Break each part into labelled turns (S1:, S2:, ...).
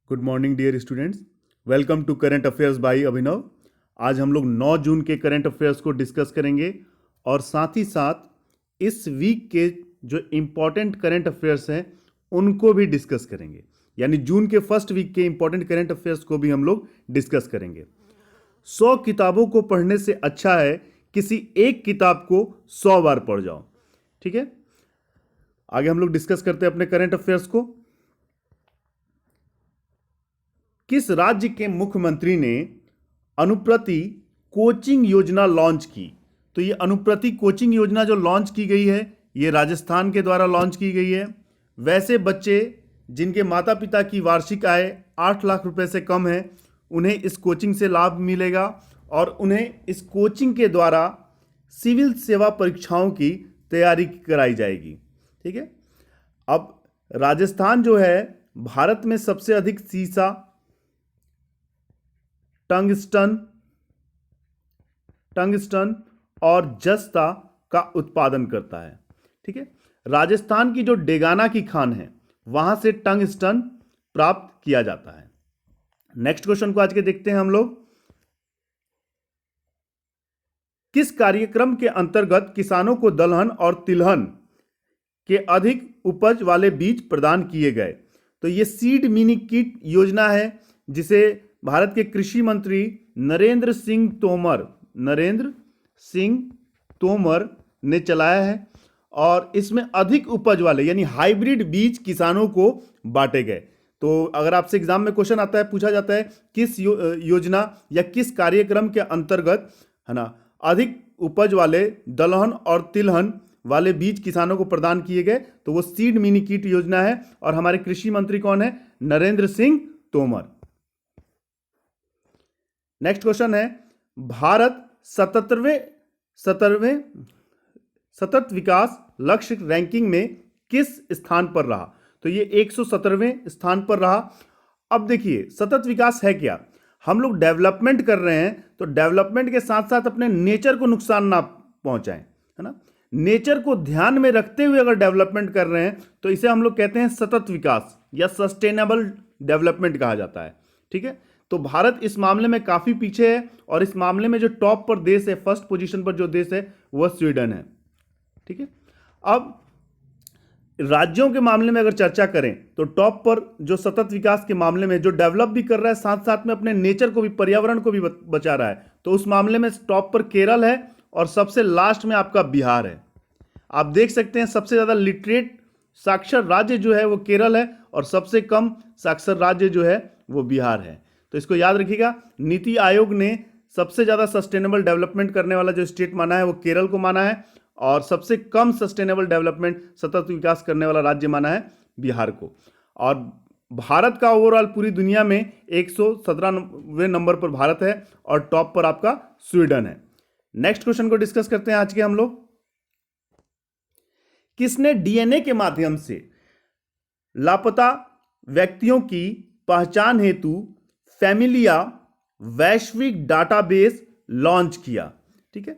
S1: Good morning dear students, welcome to current affairs by Abhinav. आज हम लोग 9 जून के करंट अफेयर्स को डिस्कस करेंगे और साथ ही साथ इस वीक के जो इम्पॉर्टेंट करंट अफेयर्स हैं उनको भी डिस्कस करेंगे। यानी जून के फर्स्ट वीक के इम्पॉर्टेंट करंट अफेयर्स को भी हम लोग डिस्कस करेंगे। 100 किताबों को पढ़ने से अच्छा है किसी एक किताब को 100 बार पढ़ जाओ। ठीक है, आगे हम लोग डिस्कस करते हैं अपने करंट अफेयर्स को। किस राज्य के मुख्यमंत्री ने अनुप्रति कोचिंग योजना लॉन्च की? तो ये अनुप्रति कोचिंग योजना जो लॉन्च की गई है ये राजस्थान के द्वारा लॉन्च की गई है। वैसे बच्चे जिनके माता पिता की वार्षिक आय 8 लाख रुपए से कम है उन्हें इस कोचिंग से लाभ मिलेगा और उन्हें इस कोचिंग के द्वारा सिविल सेवा परीक्षाओं की तैयारी कराई जाएगी। ठीक है, अब राजस्थान जो है भारत में सबसे अधिक सीसा, टंगस्टन और जस्ता का उत्पादन करता है। ठीक है, राजस्थान की जो डेगाना की खान है वहां से टंगस्टन प्राप्त किया जाता है। नेक्स्ट क्वेश्चन को आज के देखते हैं हम लोग। किस कार्यक्रम के अंतर्गत किसानों को दलहन और तिलहन के अधिक उपज वाले बीज प्रदान किए गए? तो ये सीड मिनी किट योजना है जिसे भारत के कृषि मंत्री नरेंद्र सिंह तोमर ने चलाया है और इसमें अधिक उपज वाले यानी हाइब्रिड बीज किसानों को बांटे गए। तो अगर आपसे एग्जाम में क्वेश्चन आता है, पूछा जाता है किस योजना या किस कार्यक्रम के अंतर्गत है ना अधिक उपज वाले दलहन और तिलहन वाले बीज किसानों को प्रदान किए गए, तो वो सीड मिनी किट योजना है और हमारे कृषि मंत्री कौन है? नरेंद्र सिंह तोमर। नेक्स्ट क्वेश्चन है, भारत 77वें सतत विकास लक्ष्य रैंकिंग में किस स्थान पर रहा? तो ये 117वें स्थान पर रहा। अब देखिए सतत विकास है क्या? हम लोग डेवलपमेंट कर रहे हैं तो डेवलपमेंट के साथ साथ अपने नेचर को नुकसान ना पहुंचाएं, है ना। नेचर को ध्यान में रखते हुए अगर डेवलपमेंट कर रहे हैं तो इसे हम लोग कहते हैं सतत विकास या सस्टेनेबल डेवलपमेंट कहा जाता है। ठीक है, तो भारत इस मामले में काफी पीछे है और इस मामले में जो टॉप पर देश है, फर्स्ट पोजीशन पर जो देश है वह स्वीडन है। ठीक है, अब राज्यों के मामले में अगर चर्चा करें तो टॉप पर जो सतत विकास के मामले में जो डेवलप भी कर रहा है साथ साथ में अपने नेचर को भी, पर्यावरण को भी बचा रहा है, तो उस मामले में टॉप पर केरल है और सबसे लास्ट में आपका बिहार है। आप देख सकते हैं सबसे ज्यादा लिटरेट साक्षर राज्य जो है वो केरल है और सबसे कम साक्षर राज्य जो है वो बिहार है। तो इसको याद रखिएगा, नीति आयोग ने सबसे ज्यादा सस्टेनेबल डेवलपमेंट करने वाला जो स्टेट माना है वो केरल को माना है और सबसे कम सस्टेनेबल डेवलपमेंट सतत विकास करने वाला राज्य माना है बिहार को। और भारत का ओवरऑल पूरी दुनिया में 117वें नंबर पर भारत है और टॉप पर आपका स्वीडन है। नेक्स्ट क्वेश्चन को डिस्कस करते हैं आज के हम लोग। किसने डीएनए के माध्यम से लापता व्यक्तियों की पहचान हेतु फैमिलिया वैश्विक डाटाबेस लॉन्च किया? ठीक है,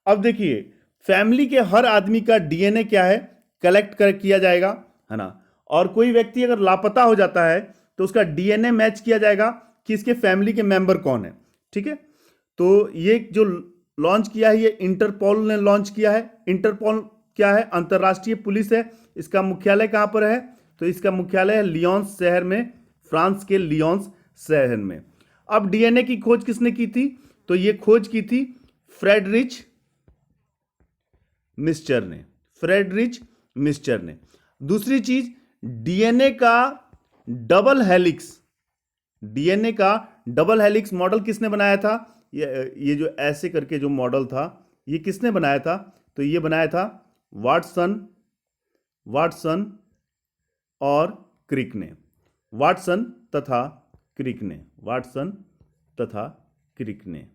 S1: अब देखिए फैमिली के हर आदमी का डीएनए क्या है, कलेक्ट किया जाएगा, है ना। और कोई व्यक्ति अगर लापता हो जाता है तो उसका डीएनए मैच किया जाएगा कि इसके फैमिली के मेंबर कौन है। ठीक है, तो ये जो लॉन्च किया है ये इंटरपोल ने लॉन्च किया है। इंटरपोल क्या है? अंतरराष्ट्रीय पुलिस है। इसका मुख्यालय कहां पर है? तो इसका मुख्यालय है लियोन्स शहर में, फ्रांस के लियोन्स शहर में। अब डीएनए की खोज किसने की थी? तो ये खोज की थी फ्रेडरिच मिस्चर ने। दूसरी चीज, डीएनए का डबल हेलिक्स मॉडल किसने बनाया था? ये जो ऐसे करके जो मॉडल था ये किसने बनाया था? तो ये बनाया था वाटसन और क्रिक ने। वाटसन तथा क्रिक ने।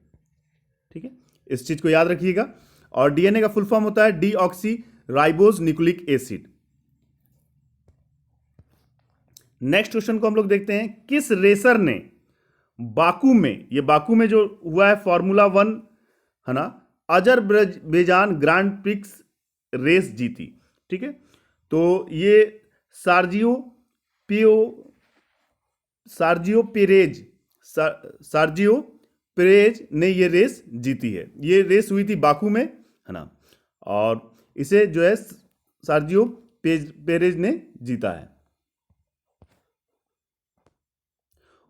S1: ठीक है, इस चीज को याद रखिएगा। और डीएनए का फुल फॉर्म होता है deoxy ribose nucleic acid. Next question को हम लोग देखते हैं, किस रेसर ने बाकू में जो हुआ है फॉर्मूला 1 है ना, अजरबैजान ग्रांड प्रिक्स रेस जीती? ठीक है, तो ये सार्जियो पियो सार्जियो पेरेज सार्जियो पेरेज ने ये रेस जीती है। ये रेस हुई थी बाकू में, है ना, और इसे जो है सार्जियो पेरेज ने जीता है।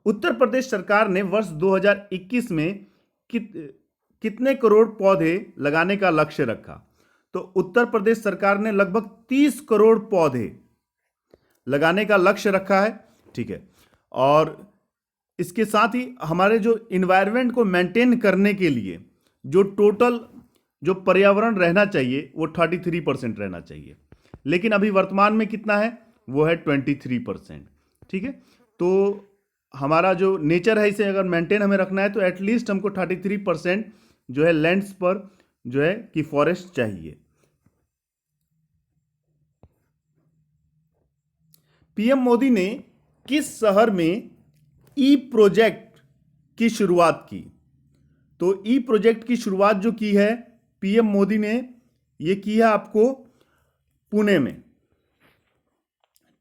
S1: उत्तर प्रदेश सरकार ने वर्ष 2021 में कितने करोड़ पौधे लगाने का लक्ष्य रखा? तो उत्तर प्रदेश सरकार ने लगभग 30 करोड़ पौधे लगाने का लक्ष्य रखा है, ठीक है। और इसके साथ ही हमारे जो इन्वायरमेंट को मेंटेन करने के लिए जो टोटल जो पर्यावरण रहना चाहिए वो 33% रहना चाहिए, लेकिन अभी वर्तमान में कितना है, वो है 23%, ठीक है। तो हमारा जो नेचर है इसे अगर मेंटेन हमें रखना है तो एटलीस्ट हमको 33% जो है लैंड्स पर जो है कि फॉरेस्ट चाहिए। पीएम मोदी ने किस शहर में ई प्रोजेक्ट की शुरुआत की? तो ई प्रोजेक्ट की शुरुआत जो की है पीएम मोदी ने, ये की है आपको पुणे में,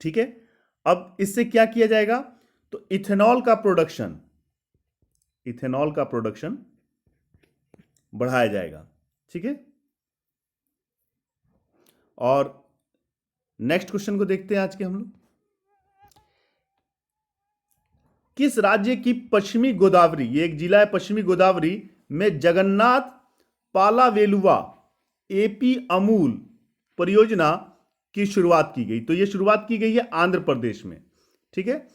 S1: ठीक है। अब इससे क्या किया जाएगा? तो इथेनॉल का प्रोडक्शन बढ़ाया जाएगा, ठीक है। और नेक्स्ट क्वेश्चन को देखते हैं आज के हम लोग। किस राज्य की पश्चिमी गोदावरी, ये एक जिला है पश्चिमी गोदावरी में, जगन्नाथ पालावेलुवा एपी अमूल परियोजना की शुरुआत की गई? तो ये शुरुआत की गई है आंध्र प्रदेश में, ठीक है।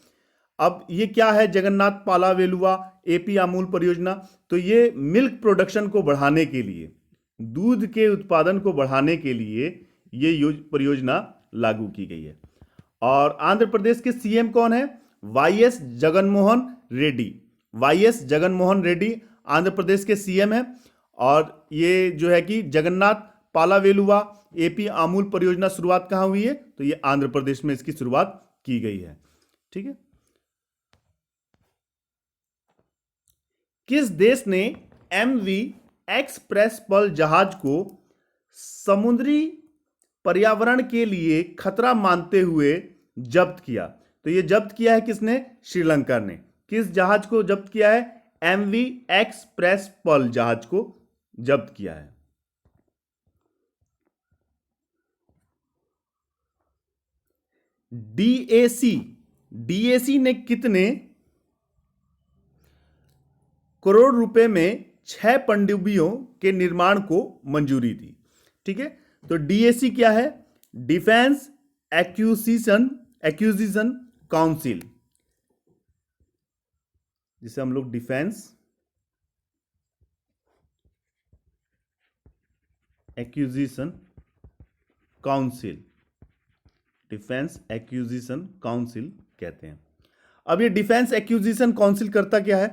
S1: अब ये क्या है जगन्नाथ पालावेलुवा एपी अमूल परियोजना? तो ये मिल्क प्रोडक्शन को बढ़ाने के लिए, दूध के उत्पादन को बढ़ाने के लिए ये परियोजना लागू की गई है। और आंध्र प्रदेश के सीएम कौन है? वाईएस जगनमोहन रेड्डी। वाईएस जगनमोहन रेड्डी आंध्र प्रदेश के सीएम है। और ये जो है कि जगन्नाथ पालावेलुवा एपी अमूल परियोजना शुरुआत कहां हुई है? तो ये आंध्र प्रदेश में इसकी शुरुआत की गई है, ठीक है। किस देश ने एमवी एक्सप्रेस पल जहाज को समुद्री पर्यावरण के लिए खतरा मानते हुए जब्त किया? तो ये जब्त किया है किसने? श्रीलंका ने। किस जहाज को जब्त किया है? एमवी एक्सप्रेस पल जहाज को जब्त किया है। डीएसी ने कितने करोड़ रुपए में 6 पनडुब्बियों के निर्माण को मंजूरी दी? ठीक है, तो डीएसी क्या है? डिफेंस एक्विजिशन काउंसिल, जिसे हम लोग डिफेंस एक्विजिशन काउंसिल कहते हैं। अब ये डिफेंस एक्विजिशन काउंसिल करता क्या है?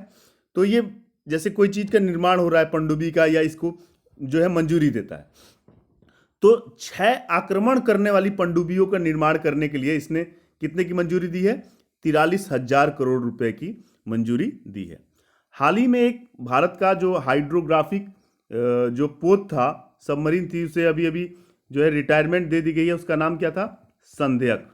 S1: तो ये जैसे कोई चीज का निर्माण हो रहा है पनडुब्बी का, या इसको जो है मंजूरी देता है। तो 6 आक्रमण करने वाली पनडुब्बियों का निर्माण करने के लिए इसने कितने की मंजूरी दी है? 43,000 करोड़ रुपए की मंजूरी दी है। हाल ही में एक भारत का जो हाइड्रोग्राफिक जो पोत था, सबमरीन थी, उसे अभी अभी जो है रिटायरमेंट दे दी गई है। उसका नाम क्या था? संध्यक।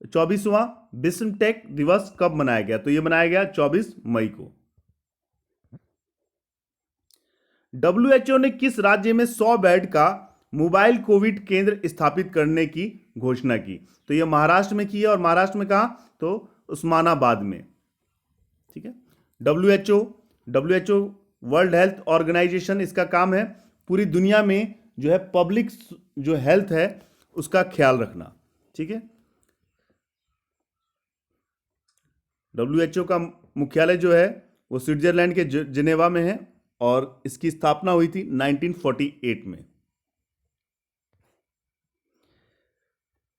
S1: 24वां विश्व टेक दिवस कब मनाया गया? तो यह मनाया गया 24 मई को। डब्ल्यूएचओ ने किस राज्य में 100 बेड का मोबाइल कोविड केंद्र स्थापित करने की घोषणा की? तो यह महाराष्ट्र में की है। और महाराष्ट्र में कहां? तो उस्मानाबाद में, ठीक है। डब्ल्यूएचओ वर्ल्ड हेल्थ ऑर्गेनाइजेशन, इसका काम है पूरी दुनिया में जो है पब्लिक जो हेल्थ है उसका ख्याल रखना, ठीक है। डब्ल्यूएचओ का मुख्यालय जो है वो स्विट्जरलैंड के जिनेवा में है और इसकी स्थापना हुई थी 1948 में।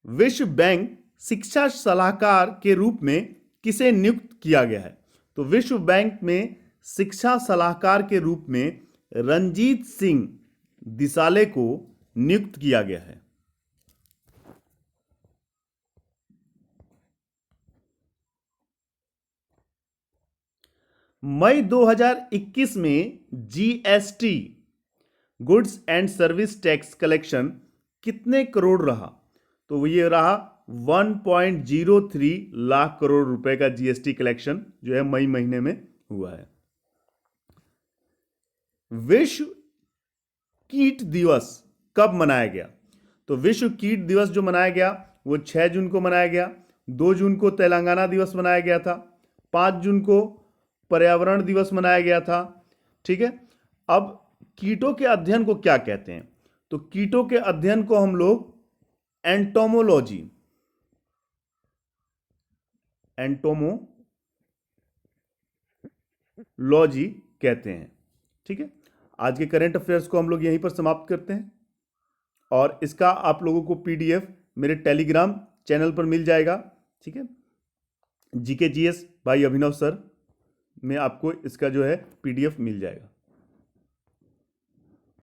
S1: विश्व बैंक शिक्षा सलाहकार के रूप में किसे नियुक्त किया गया है? तो विश्व बैंक में शिक्षा सलाहकार के रूप में रंजीत सिंह दिसाले को नियुक्त किया गया है। मई 2021 में GST goods and service tax collection कितने करोड़ रहा? तो वो ये रहा 1.03 लाख करोड़ रुपए का जीएसटी कलेक्शन जो है मई महीने में हुआ है। विश्व कीट दिवस कब मनाया गया? तो विश्व कीट दिवस जो मनाया गया वो 6 जून को मनाया गया। 2 जून को तेलंगाना दिवस मनाया गया था। 5 जून को पर्यावरण दिवस मनाया गया था। ठीक है। अब कीटों के अध्ययन को क्या कहते हैं? तो कीटों के अध्ययन को हम लोग एंटोमोलॉजी कहते हैं। ठीक है। आज के करंट अफेयर्स को हम लोग यहीं पर समाप्त करते हैं और इसका आप लोगों को पीडीएफ मेरे टेलीग्राम चैनल पर मिल जाएगा। ठीक है। जीके जीएस भाई अभिनव सर में आपको इसका जो है पीडीएफ मिल जाएगा।